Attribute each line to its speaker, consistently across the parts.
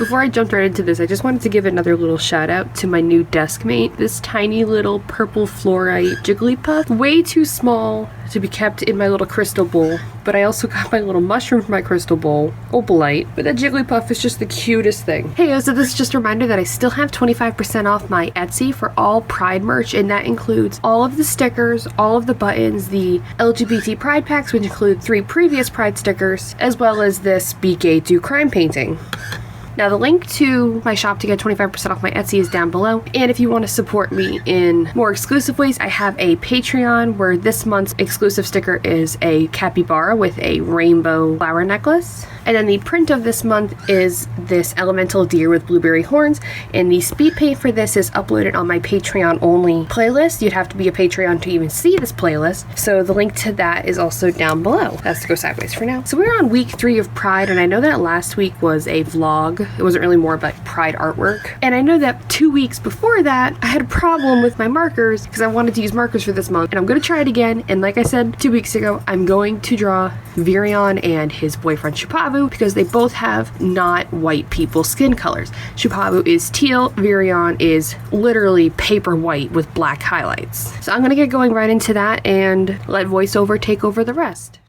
Speaker 1: Before I jumped right into this, I just wanted to give another little shout out to my new desk mate. This tiny little purple fluorite Jigglypuff. Way too small to be kept in my little crystal bowl, but I also got my little mushroom for my crystal bowl, opalite, but that Jigglypuff is just the cutest thing. Hey, so this is just a reminder that I still have 25% off my Etsy for all Pride merch, and that includes all of the stickers, all of the buttons, the LGBT Pride packs, which include 3 previous Pride stickers, as well as this Be Gay Do Crime painting. Now the link to my shop to get 25% off my Etsy is down below, and if you want to support me in more exclusive ways, I have a Patreon where this month's exclusive sticker is a capybara with a rainbow flower necklace, and then the print of this month is this elemental deer with blueberry horns, and the speed paint for this is uploaded on my Patreon only playlist. You'd have to be a Patreon to even see this playlist, so the link to that is also down below. That's to go sideways for now. So we're on week 3 of Pride, and I know that last week was a vlog. It wasn't really more about Pride artwork. And I know that 2 weeks before that, I had a problem with my markers because I wanted to use markers for this month. And I'm going to try it again. And like I said 2 weeks ago, I'm going to draw Virion and his boyfriend Shupavu because they both have not white people skin colors. Shupavu is teal, Virion is literally paper white with black highlights. So I'm going to get going right into that and let voiceover take over the rest.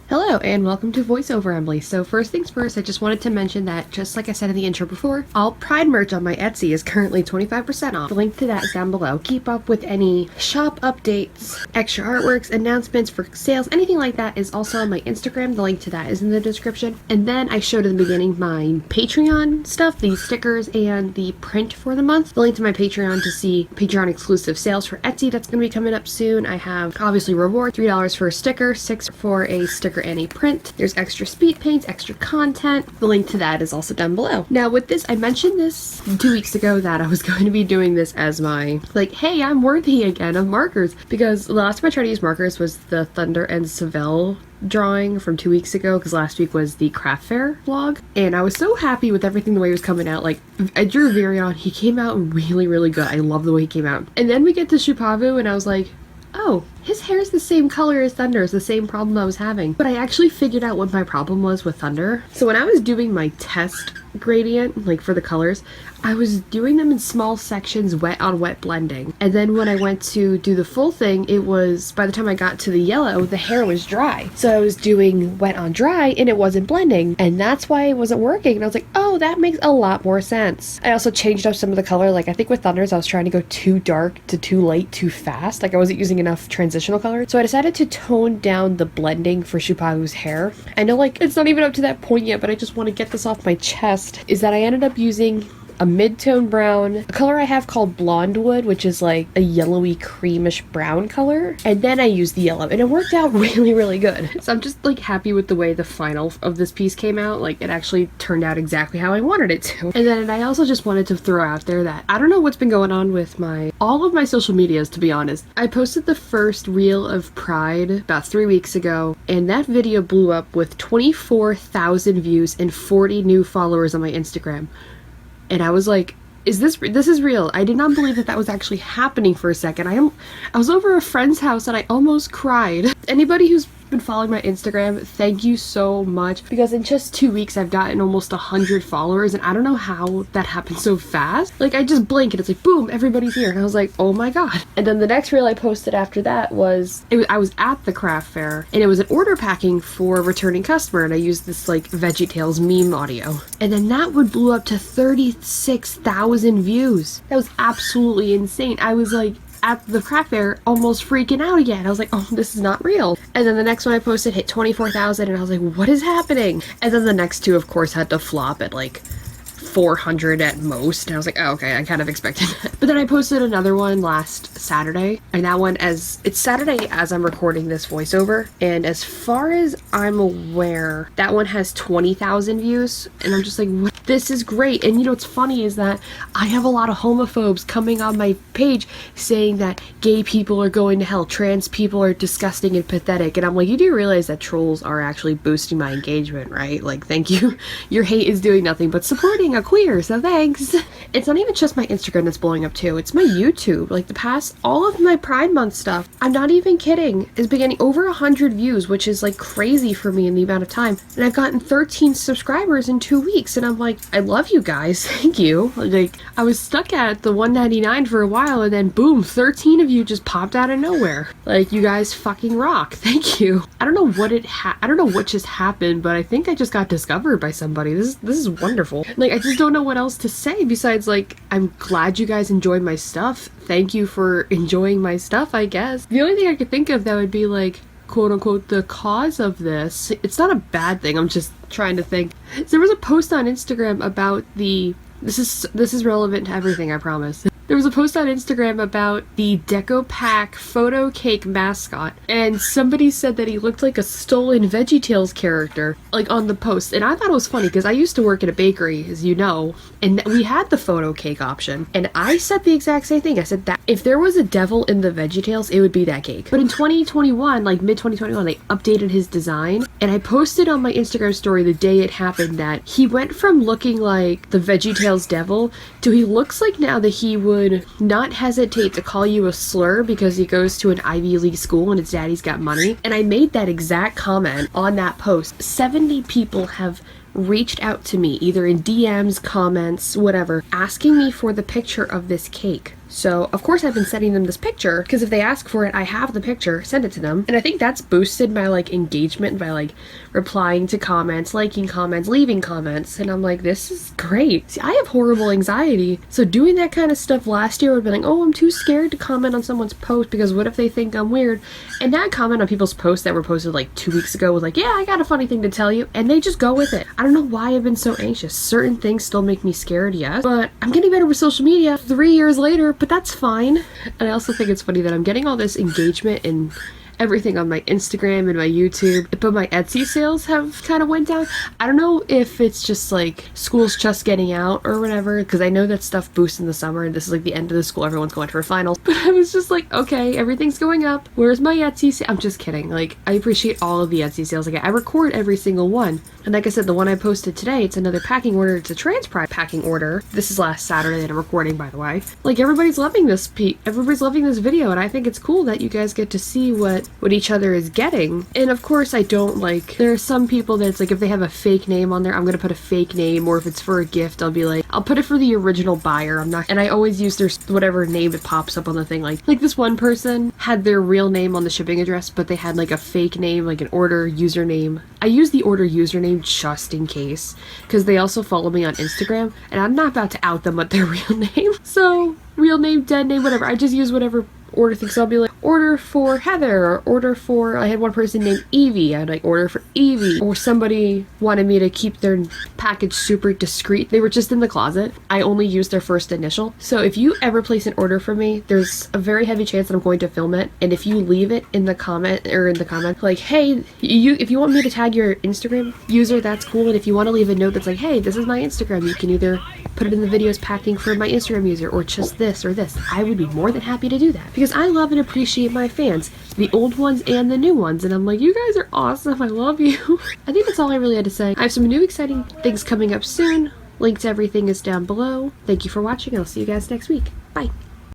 Speaker 1: Hello and welcome to VoiceOver Emily. So first things first, I just wanted to mention that just like I said in the intro before, all Pride merch on my Etsy is currently 25% off. The link to that is down below. Keep up with any shop updates, extra artworks, announcements for sales, anything like that is also on my Instagram. The link to that is in the description. And then I showed in the beginning my Patreon stuff, the stickers and the print for the month. The link to my Patreon to see Patreon exclusive sales for Etsy that's going to be coming up soon. I have obviously reward, $3 for a sticker, $6 for a sticker and a print. There's extra speed paints, extra content. The link to that is also down below. Now with this, I mentioned this 2 weeks ago that I was going to be doing this as my, like, hey, I'm worthy again of markers, because the last time I tried to use markers was the Thunder and Seville drawing from 2 weeks ago, because last week was the craft fair vlog, and I was so happy with everything the way it was coming out. Like, I drew Virion, he came out really, really good. I love the way he came out. And then we get to Shupavu and I was like, oh, his hair's the same color as Thunder. It's the same problem I was having. But I actually figured out what my problem was with Thunder. So when I was doing my test gradient, like for the colors, I was doing them in small sections, wet on wet blending. And then when I went to do the full thing, it was, by the time I got to the yellow, the hair was dry. So I was doing wet on dry and it wasn't blending. And that's why it wasn't working. And I was like, oh, that makes a lot more sense. I also changed up some of the color. Like I think with Thunders, I was trying to go too dark to too light too fast. Like I wasn't using enough transitional color. So I decided to tone down the blending for Shupavu's hair. I know like it's not even up to that point yet, but I just want to get this off my chest, is that I ended up using a mid-tone brown, a color I have called Blonde Wood, which is like a yellowy creamish brown color, and then I used the yellow, and it worked out really, really good. So I'm just like happy with the way the final of this piece came out. Like it actually turned out exactly how I wanted it to. And then I also just wanted to throw out there that I don't know what's been going on with all of my social medias, to be honest. I posted the first reel of Pride about 3 weeks ago, and that video blew up with 24,000 views and 40 new followers on my Instagram. And I was like, this is real. I did not believe that was actually happening for a second. I was over a friend's house and I almost cried. Anybody who's been following my Instagram, thank you so much, because in just 2 weeks I've gotten almost 100 followers, and I don't know how that happened so fast. Like I just blink and it's like boom, everybody's here, and I was like, oh my god. And then the next reel I posted after that was I was at the craft fair and it was an order packing for a returning customer, and I used this like VeggieTales meme audio, and then that would blew up to 36,000 views. That was absolutely insane. I was like at the craft fair almost freaking out again. I was like, oh, this is not real. And then the next one I posted hit 24,000 and I was like, what is happening? And then the next two of course had to flop at like 400 at most, and I was like, oh, okay, I kind of expected that. But then I posted another one last Saturday, and that one, it's Saturday as I'm recording this voiceover, and as far as I'm aware, that one has 20,000 views, and I'm just like, what? This is great. And you know what's funny is that I have a lot of homophobes coming on my page saying that gay people are going to hell, trans people are disgusting and pathetic, and I'm like, you do realize that trolls are actually boosting my engagement, right? Like, thank you. Your hate is doing nothing but supporting being a queer, so thanks. It's not even just my Instagram that's blowing up too. It's my YouTube. Like the past, all of my Pride Month stuff, I'm not even kidding, is beginning over 100 views, which is like crazy for me in the amount of time. And I've gotten 13 subscribers in 2 weeks. And I'm like, I love you guys. Thank you. Like I was stuck at the 199 for a while and then boom, 13 of you just popped out of nowhere. Like you guys fucking rock. Thank you. I don't know what I don't know what just happened, but I think I just got discovered by somebody. This is wonderful. Like I just don't know what else to say besides like, I'm glad you guys enjoyed my stuff. Thank you for enjoying my stuff, I guess. The only thing I could think of that would be like, quote unquote, the cause of this. It's not a bad thing. I'm just trying to think. So there was a post on Instagram about this is relevant to everything, I promise. There was a post on Instagram about the Deco Pack photo cake mascot, and somebody said that he looked like a stolen VeggieTales character, like on the post. And I thought it was funny because I used to work at a bakery, as you know, and we had the photo cake option. And I said the exact same thing. I said that if there was a devil in the VeggieTales, it would be that cake. But in 2021, like mid-2021, they updated his design, and I posted on my Instagram story the day it happened that he went from looking like the VeggieTales devil to he looks like now that he would not hesitate to call you a slur because he goes to an Ivy League school and his daddy's got money. And I made that exact comment on that post. 70 people have reached out to me, either in DMs, comments, whatever, asking me for the picture of this cake. So, of course, I've been sending them this picture, because if they ask for it, I have the picture, send it to them. And I think that's boosted my, like, engagement by, like, replying to comments, liking comments, leaving comments. And I'm like, this is great. See, I have horrible anxiety. So doing that kind of stuff last year would have been like, oh, I'm too scared to comment on someone's post, because what if they think I'm weird? And that comment on people's posts that were posted, like, 2 weeks ago was like, yeah, I got a funny thing to tell you. And they just go with it. I don't know why I've been so anxious. Certain things still make me scared, yes. But I'm getting better with social media 3 years later, but that's fine. And I also think it's funny that I'm getting all this engagement and everything on my Instagram and my YouTube, but my Etsy sales have kind of went down. I don't know if it's just like school's just getting out or whatever, because I know that stuff boosts in the summer and this is like the end of the school, everyone's going for finals. But I was just like, okay, everything's going up. Where's my Etsy sale? I'm just kidding. Like, I appreciate all of the Etsy sales I get. I record every single one. And like I said, the one I posted today, it's another packing order. It's a trans pride packing order. This is last Saturday that I'm recording, by the way. Like, everybody's loving this everybody's loving this video, and I think it's cool that you guys get to see what each other is getting. And of course, I don't like, there are some people that's like, if they have a fake name on there, I'm gonna put a fake name, or if it's for a gift, I'll be like, I'll put it for the original buyer. I'm not, and I always use their whatever name it pops up on the thing. Like this one person had their real name on the shipping address, but they had like a fake name, like an order username. I use the order username just in case, because they also follow me on Instagram, and I'm not about to out them with their real name. So, real name, dead name, whatever. I just use whatever order things. I'll be like, order for Heather, or order for, I had one person named Evie, I'd like order for Evie, or somebody wanted me to keep their package super discreet. They were just in the closet. I only used their first initial. So if you ever place an order for me, there's a very heavy chance that I'm going to film it, and if you leave it in the comment, like, hey, if you want me to tag your Instagram user, that's cool, and if you want to leave a note that's like, hey, this is my Instagram, you can either put it in the videos packing for my Instagram user, or just this or this. I would be more than happy to do that, because I love and appreciate my fans, the old ones and the new ones, and I'm like, you guys are awesome, I love you. I think that's all I really had to say. I have some new exciting things coming up soon. Link to everything is down below. Thank you for watching, and I'll see you guys next week. Bye.